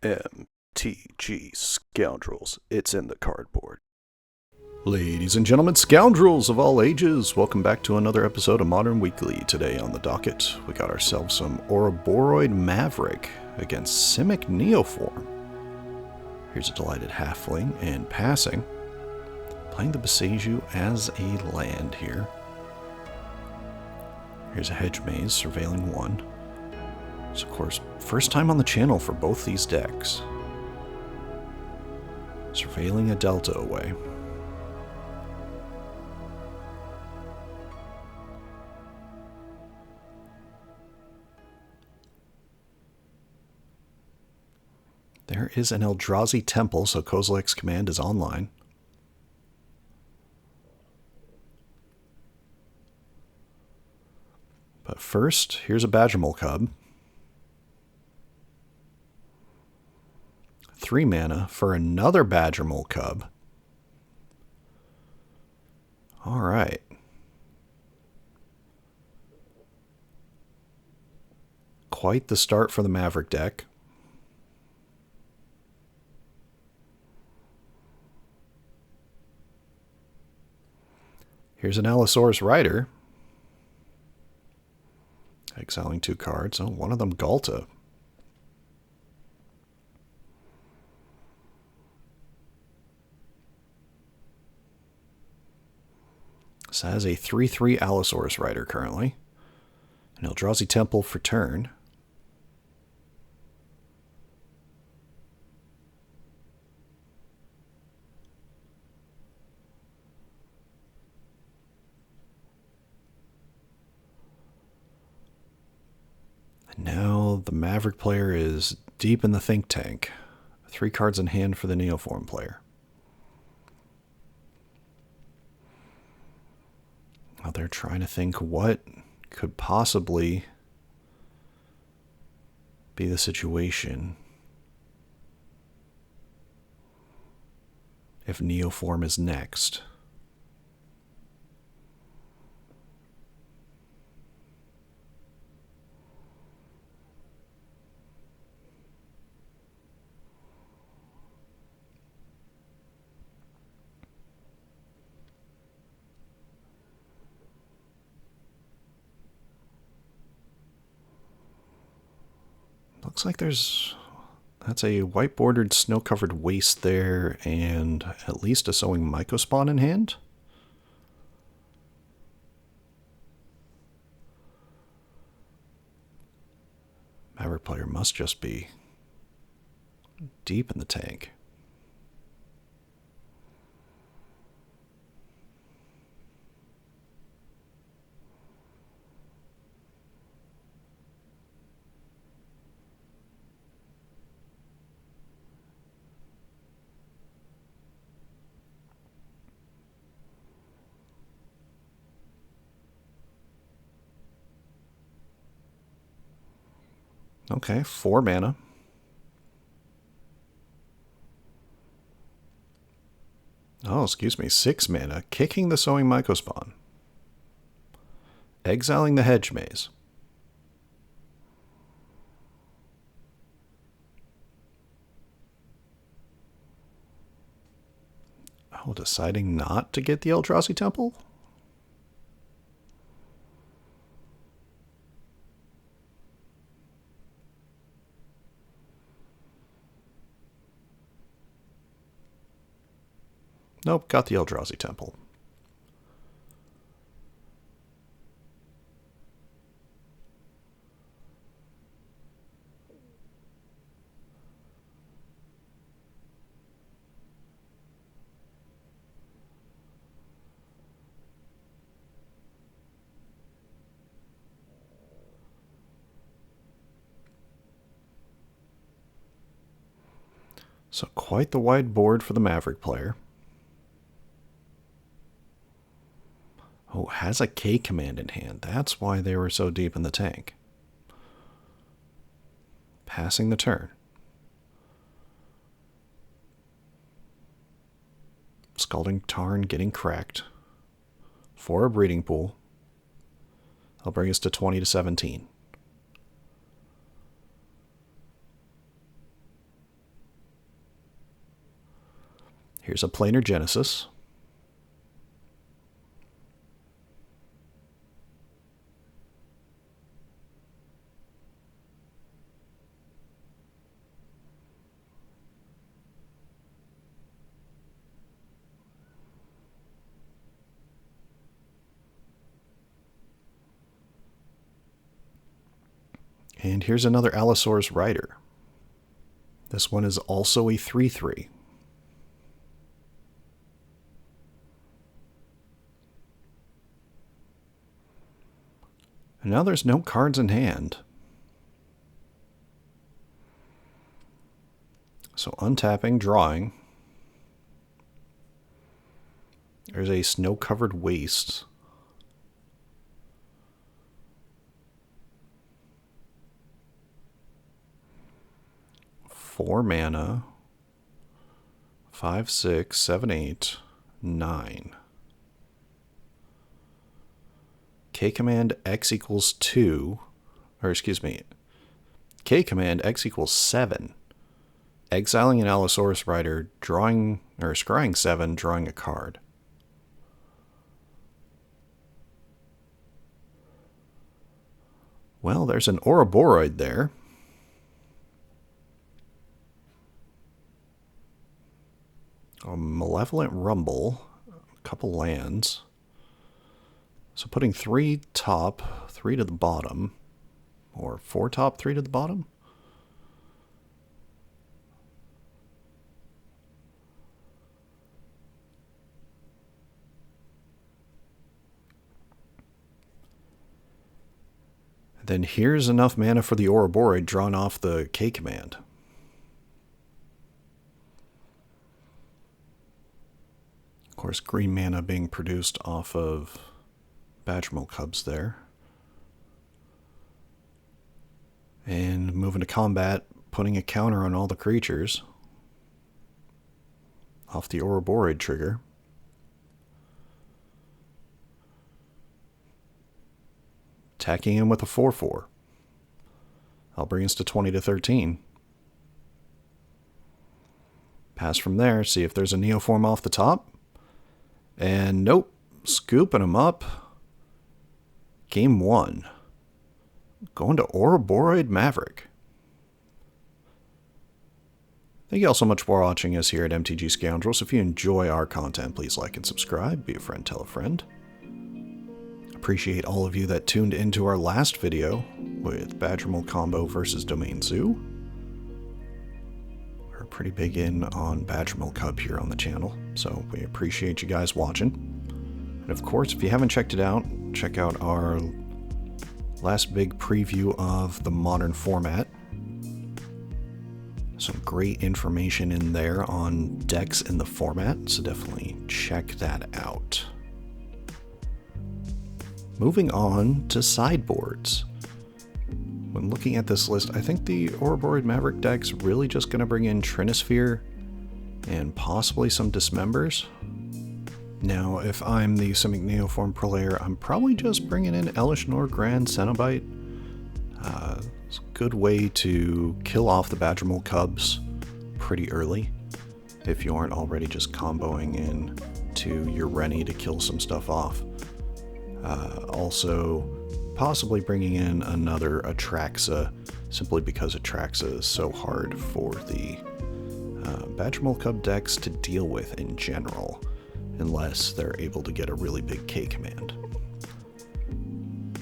MTG Scoundrels, it's in the cardboard. Ladies and gentlemen, scoundrels of all ages, welcome back to another episode of Modern Weekly. Today on the docket, we got ourselves some Ouroboroid Maverick against Simic Neoform. Here's a delighted halfling and passing, playing the Beseiju as a land here. Here's a hedge maze, surveilling one. So of course, first time on the channel for both these decks. Surveilling a delta away. There is an Eldrazi Temple, so Kozilek's command is online. But first, here's a Badgermole Cub. 3 mana for another Badgermole Cub. Alright. Quite the start for the Maverick deck. Here's an Allosaurus Rider. Exiling 2 cards. Oh, one of them Galta. This has a 3/3 Allosaurus Rider currently. An Eldrazi Temple for turn. And now the Maverick player is deep in the think tank. 3 cards in hand for the Neoform player. Now they're trying to think what could possibly be the situation if Neoform is next. Looks like that's a white bordered snow covered waste there and at least a sowing Mycospawn in hand. Maverick player must just be deep in the tank. Okay, 4 mana. Oh, excuse me, 6 mana. Kicking the Sowing Mycospawn. Exiling the Hedge Maze. Oh, deciding not to get the Eldrazi Temple? Nope, got the Eldrazi Temple. So quite the wide board for the Maverick player. Oh, has a K command in hand. That's why they were so deep in the tank. Passing the turn. Scalding Tarn getting cracked. For a breeding pool. That'll bring us to 20 to 17. Here's a Planar Genesis. And here's another Allosaurus Rider. This one is also a 3/3. And now there's no cards in hand. So untapping, drawing. There's a Snow-Covered Waste. Four mana. 5, 6, 7, 8, 9. K command X equals 2. Or excuse me. K command X equals 7. Exiling an Allosaurus Rider, drawing or scrying 7, drawing a card. Well, there's an Ouroboroid there. A Malevolent Rumble, a couple lands. So putting 3 top, 3 to the bottom, or 4 top, 3 to the bottom. Then here's enough mana for the Ouroboroid drawn off the K command. Of course, green mana being produced off of Badgermole Cubs there. And moving to combat, putting a counter on all the creatures off the Ouroboroid trigger. Attacking him with a 4/4. That'll bring us to 20 to 13. Pass from there, see if there's a Neoform off the top. And nope, scooping him up. Game 1. Going to Ouroboroid Maverick. Thank you all so much for watching us here at MTG Scoundrels. If you enjoy our content, please like and subscribe. Be a friend, tell a friend. Appreciate all of you that tuned into our last video with Badgermole Combo versus Domain Zoo. We're pretty big in on Badgermole Cub here on the channel, so we appreciate you guys watching. And of course, if you haven't checked it out, check out our last big preview of the modern format. Some great information in there on decks in the format, so definitely check that out. Moving on to sideboards. When looking at this list, I think the Ouroboroid Maverick deck's really just going to bring in Trinisphere and possibly some Dismembers. Now, if I'm the Simic Neoform player, I'm probably just bringing in Elish Grand Cenobite. It's a good way to kill off the Badgermole Cubs pretty early, if you aren't already just comboing in to your Rennie to kill some stuff off. Also, possibly bringing in another Atraxa, simply because Atraxa is so hard for the Badgermole Cub decks to deal with in general, unless they're able to get a really big K command.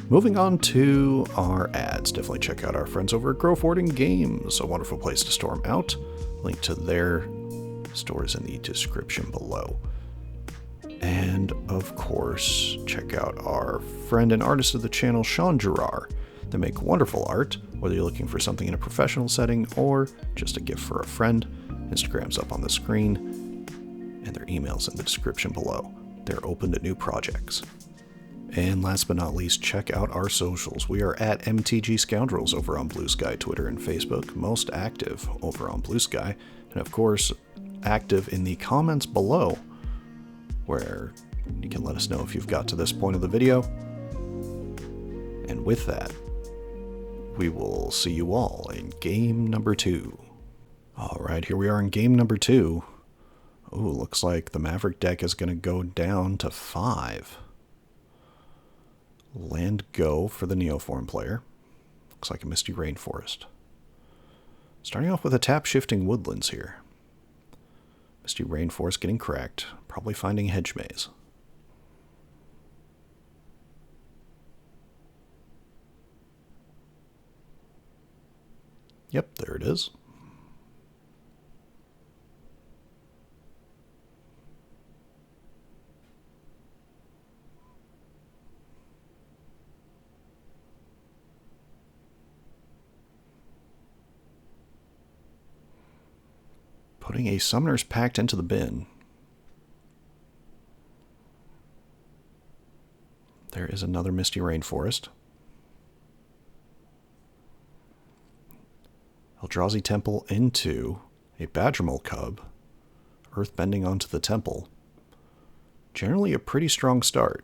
Moving on to our ads, definitely check out our friends over at Growforwarding Games, a wonderful place to store them out. Link to their stores in the description below. And of course, check out our friend and artist of the channel, Sean Gerard. They make wonderful art, whether you're looking for something in a professional setting or just a gift for a friend. Instagram's up on the screen, and their email's in the description below. They're open to new projects. And last but not least, check out our socials. We are at MTG Scoundrels over on Blue Sky, Twitter, and Facebook. Most active over on Blue Sky. And of course, active in the comments below, where you can let us know if you've got to this point of the video. And with that, we will see you all in game number 2. Alright, here we are in game number 2 Ooh, looks like the Maverick deck is going to go down to 5. Land go for the Neoform player. Looks like a Misty Rainforest. Starting off with a tap shifting Woodlands here. Misty Rainforest getting cracked. Probably finding Hedge Maze. Yep, there it is. Putting a Summoner's Pact into the bin. There is another Misty Rainforest. Eldrazi Temple into a Badgermole Cub. Earthbending onto the Temple. Generally a pretty strong start.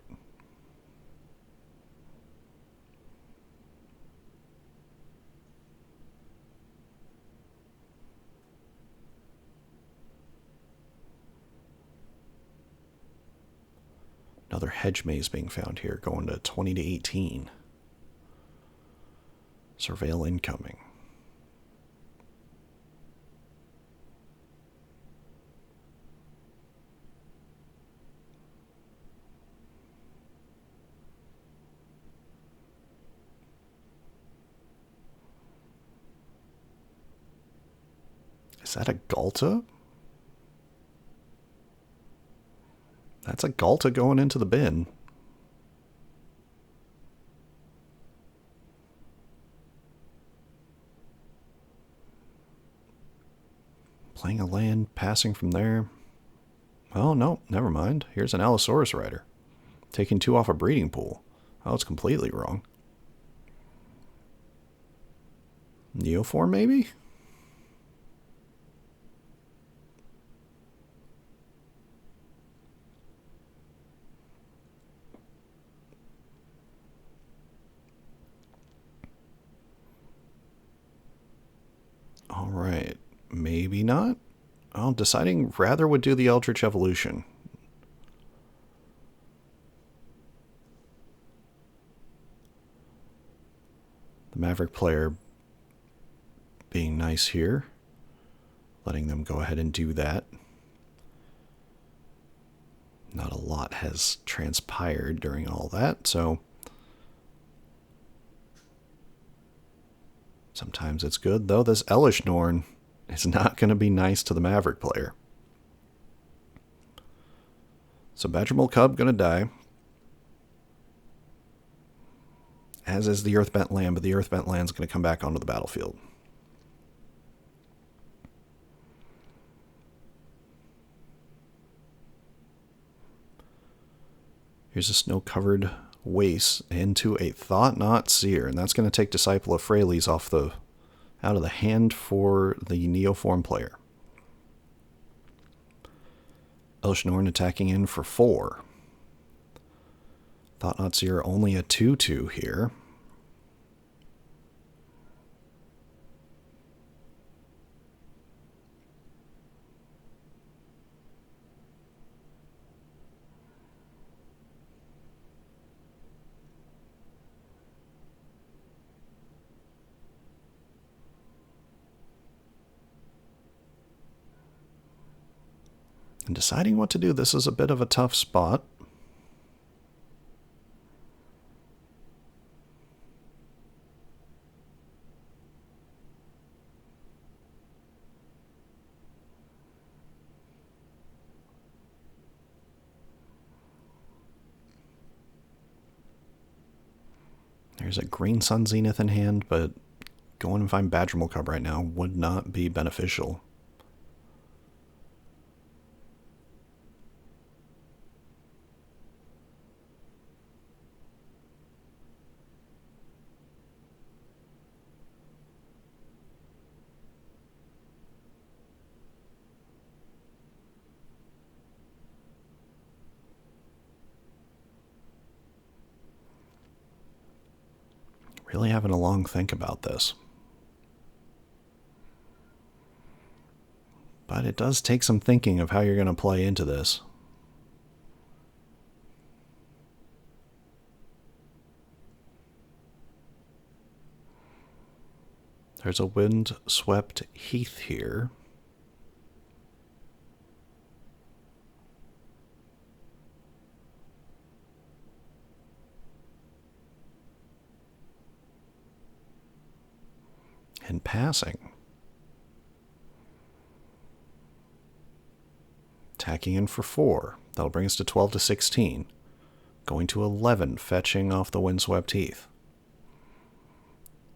Another Hedge Maze being found here, going to 20 to 18. Surveil incoming. Is that a Galta? That's a Galta going into the bin. Playing a land, passing from there. Oh, no, never mind. Here's an Allosaurus Rider. Taking 2 off a breeding pool. Oh, it's completely wrong. Neoform, maybe? All right, maybe not. Oh, deciding rather would do the Eldritch Evolution. The Maverick player being nice here, letting them go ahead and do that. Not a lot has transpired during all that, so sometimes it's good, though this Elish Norn is not going to be nice to the Maverick player. So Badgermole Cub going to die. As is the Earthbent Land, but the Earthbent Land's going to come back onto the battlefield. Here's a snow-covered waste into a Thought-Knot Seer, and that's going to take Disciple of Freyalise out of the hand for the Neoform player. Elish Norn attacking in for 4. Thought-Knot Seer only a 2/2 here. And deciding what to do, this is a bit of a tough spot. There's a Green Sun Zenith in hand, but going and find Badgermole Cub right now would not be beneficial. Really having a long think about this. But But it does take some thinking of how you're going to play into this. There's a wind-swept heath here. And passing. Attacking in for 4. That'll bring us to 12 to 16. Going to 11, fetching off the windswept heath.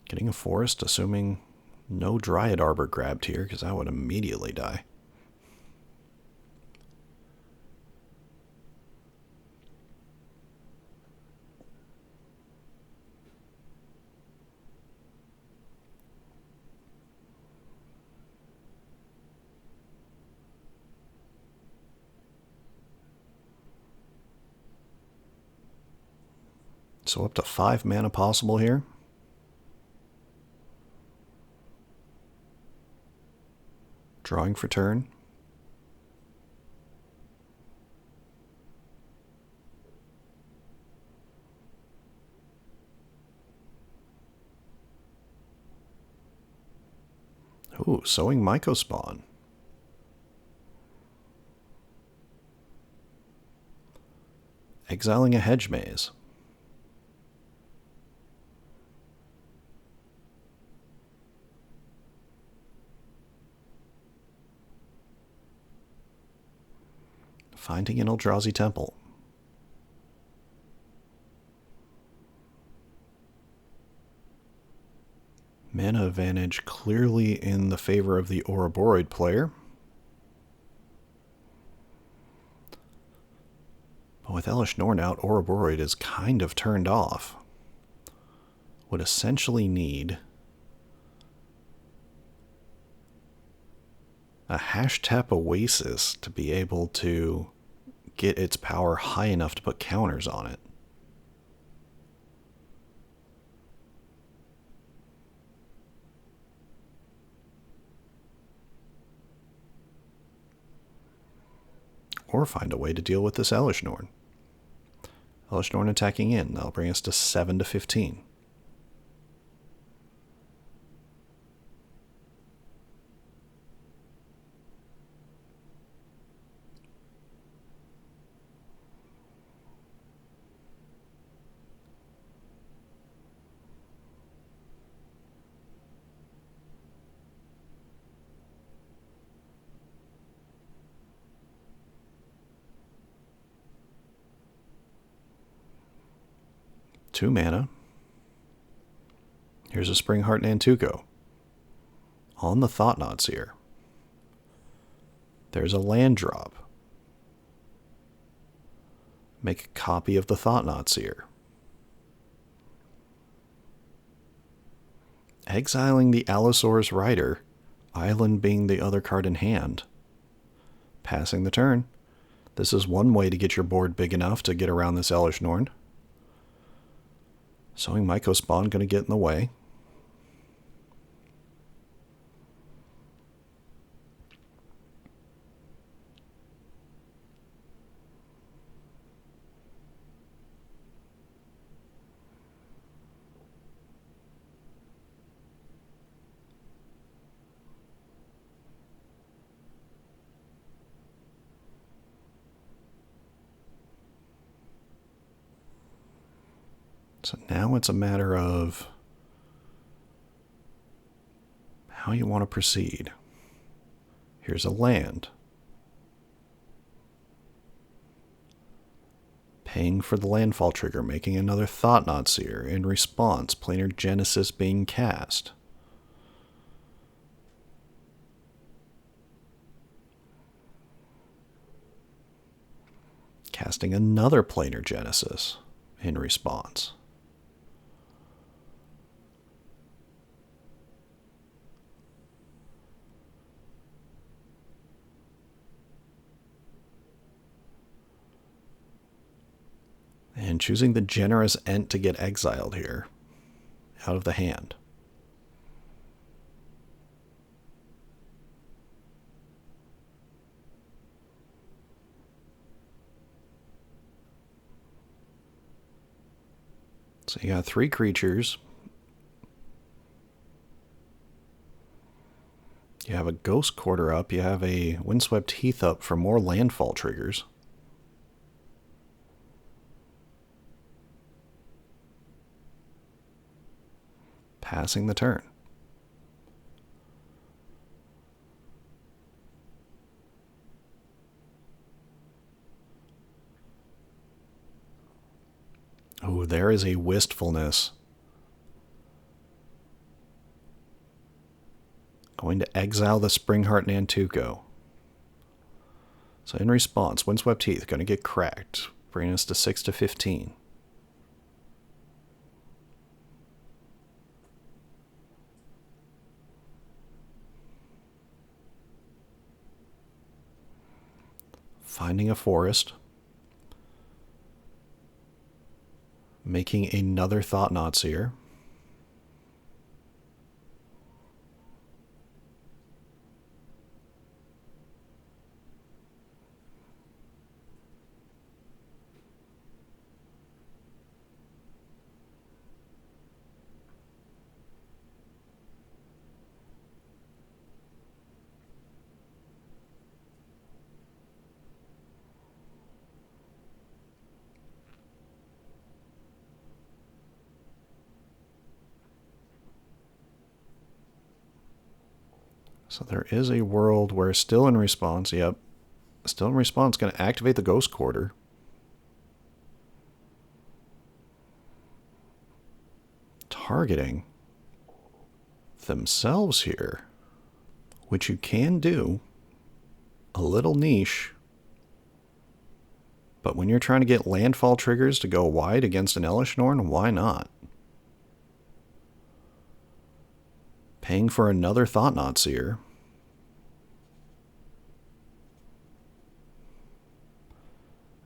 Getting a forest, assuming no Dryad Arbor grabbed here, because I would immediately die. So up to 5 mana possible here. Drawing for turn. Ooh, Sowing Mycospawn. Exiling a Hedge Maze. Finding an Eldrazi Temple. Mana advantage clearly in the favor of the Ouroboroid player. But with Elesh Norn out, Ouroboroid is kind of turned off. Would essentially need a hashtap Oasis to be able to get its power high enough to put counters on it. Or find a way to deal with this Elesh Norn. Elesh Norn attacking in. That'll bring us to 7 to 15. Two mana. Here's a Springheart Nantuko. On the Thought-Knot Seer. There's a land drop. Make a copy of the Thought-Knot Seer. Exiling the Allosaurus Rider, Island being the other card in hand. Passing the turn. This is one way to get your board big enough to get around this Elesh Norn. Sowing Mycospawn going to get in the way. So now it's a matter of how you want to proceed. Here's a land. Paying for the landfall trigger, making another Thought-Knot Seer. In response, Planar Genesis being cast. Casting another Planar Genesis in response. And choosing the generous Ent to get exiled here, out of the hand. So you got 3 creatures. You have a Ghost Quarter up. You have a Windswept Heath up for more landfall triggers. Passing the turn. Oh, there is a Wistfulness. Going to exile the Springheart Nantuko. So in response, Windswept Heath going to get cracked, bringing us to 6-15. Finding a forest. Making another Thought-Knot Seer. So there is a world where still in response, yep, still in response, going to activate the Ghost Quarter. Targeting themselves here, which you can do. A little niche. But when you're trying to get landfall triggers to go wide against an Elesh Norn, why not? Paying for another Thought-Knot Seer.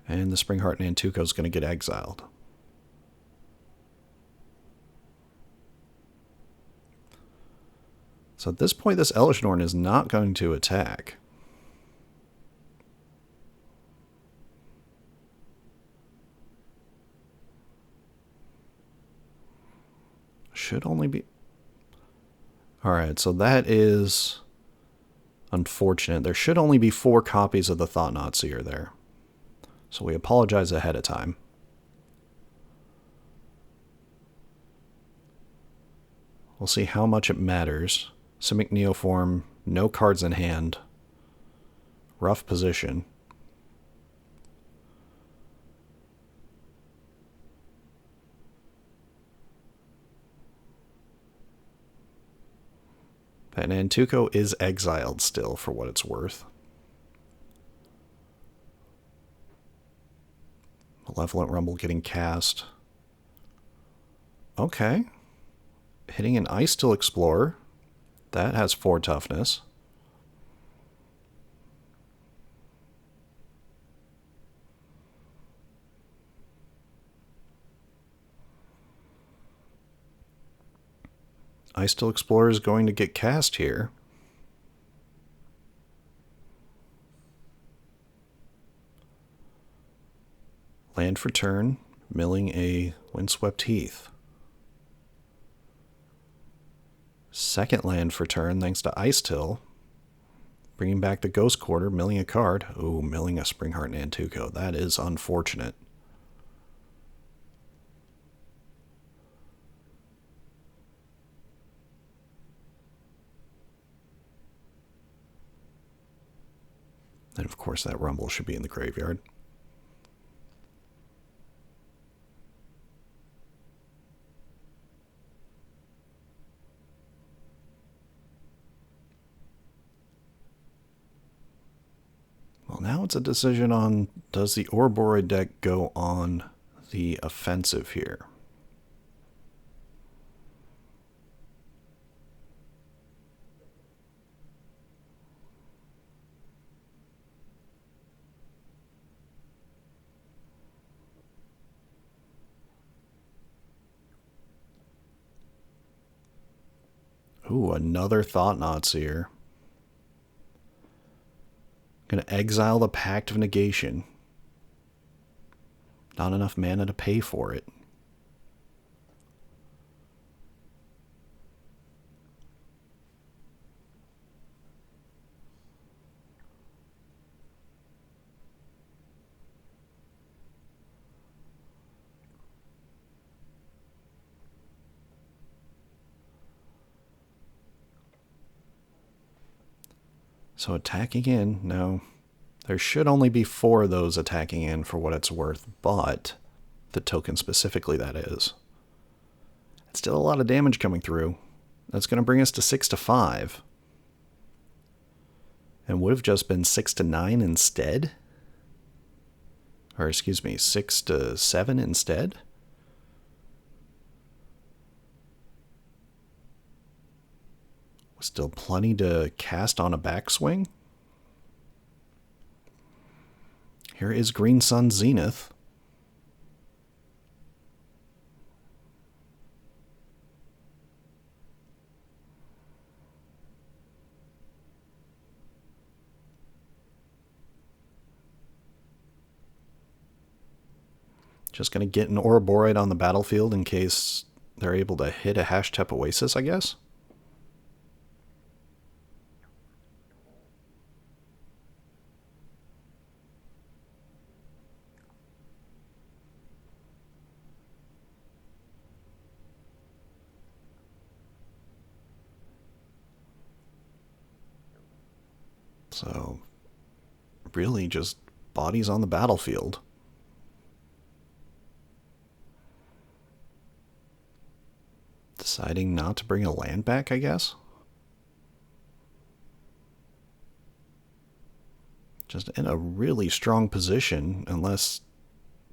And the Springheart Nantuko is going to get exiled. So at this point, this Elesh Norn is not going to attack. Should only be... Alright, so that is unfortunate. There should only be 4 copies of the Thought-Knot Seer there. So we apologize ahead of time. We'll see how much it matters. Simic Neoform, no cards in hand. Rough position. That Nantuko is exiled still, for what it's worth. Malevolent Rumble getting cast. Okay. Hitting an Ice Steel Explorer. That has 4 toughness. Ice Steel Explorer is going to get cast here. Land for turn, milling a Windswept Heath. Second land for turn, thanks to Ice Till. Bringing back the Ghost Quarter, milling a card. Ooh, milling a Springheart Nantuko. That is unfortunate. And of course that Rumble should be in the graveyard. Well, now it's a decision on, does the Ouroboroid deck go on the offensive here? Ooh, another Thought-Knot Seer. Gonna exile the Pact of Negation. Not enough mana to pay for it. So attacking in, no. There should only be 4 of those attacking in for what it's worth, but the token specifically, that is. It's still a lot of damage coming through. That's going to bring us to 6-5. And would have just been 6-9 instead? Or excuse me, 6-7 instead? Still plenty to cast on a backswing. Here is Green Sun Zenith. Just going to get an Ouroboroid on the battlefield in case they're able to hit a Hashtag Oasis, I guess. So, really just bodies on the battlefield. Deciding not to bring a land back, I guess? Just in a really strong position, unless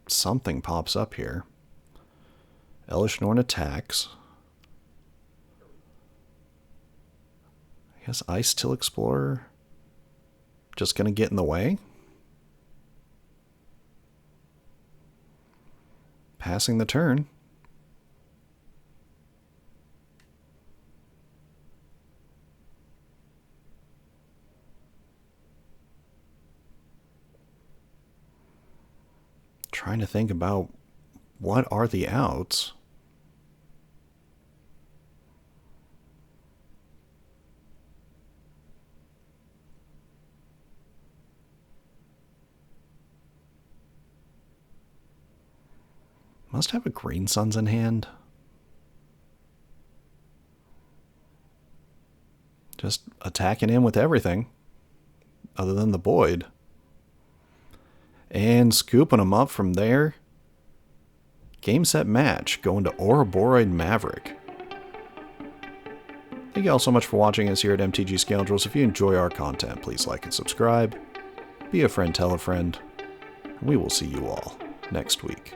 something pops up here. Elish Norn attacks. I guess Ice Till Explorer just going to get in the way. Passing the turn. Trying to think about what are the outs. Must have a Green Suns in hand. Just attacking in with everything other than the Boyd. And scooping them up from there. Game, set, match. Going to Ouroboroid Maverick. Thank you all so much for watching us here at MTG Scoundrels. If you enjoy our content, please like and subscribe. Be a friend, tell a friend. And we will see you all next week.